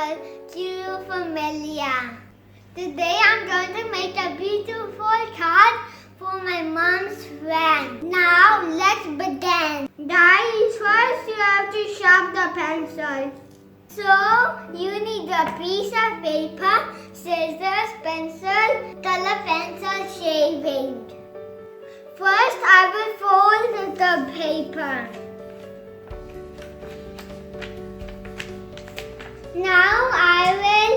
all too familiar. Today I'm going to make a beautiful card for my mom's friend. Now let's begin. Guys, first you have to sharpen the pencil. So you need a piece of paper, scissors, pencil, color pencil, shaving. First I will fold the paper. Now I will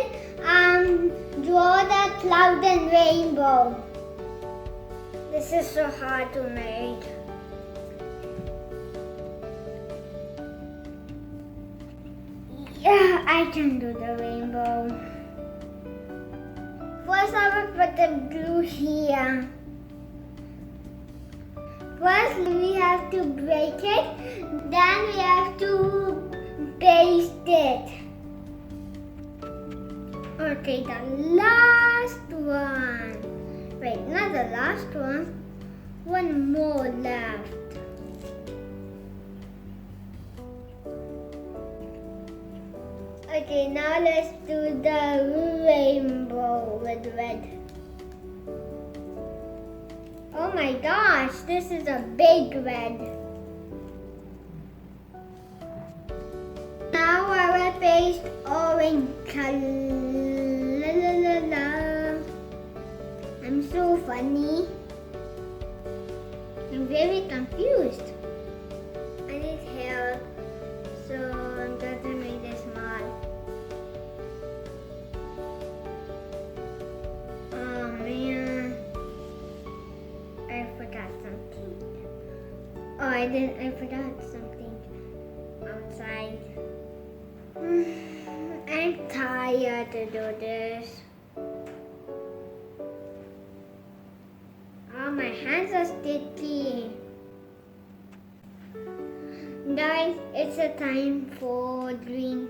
draw the cloud and rainbow. This is so hard to make. Yeah, I can do the rainbow. First I will put the glue here. First we have to break it, then we have to paste it. Okay, the last one. Wait, not the last one. One more left. Okay, now let's do the rainbow with red. Oh my gosh, this is a big red. Now I will paste orange color. I'm so funny. I'm very confused. I need help, so I'm going to make this small. Oh man, I forgot something. Oh, I forgot something outside. I'm tired to do this. Oh, my hands are sticky. Guys, it's a time for drink.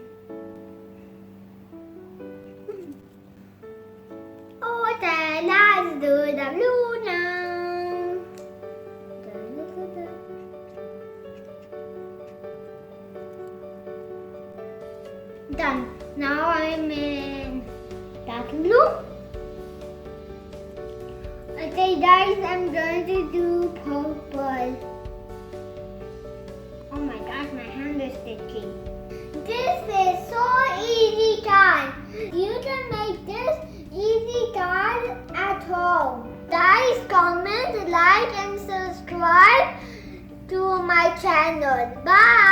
Okay, let's do the blue now. Done. Now I'm in dark blue. Okay guys, I'm going to do purple. Oh my gosh, my hand is sticky. This is so easy card. You can make this easy card at home. Guys, comment, like and subscribe to my channel. Bye.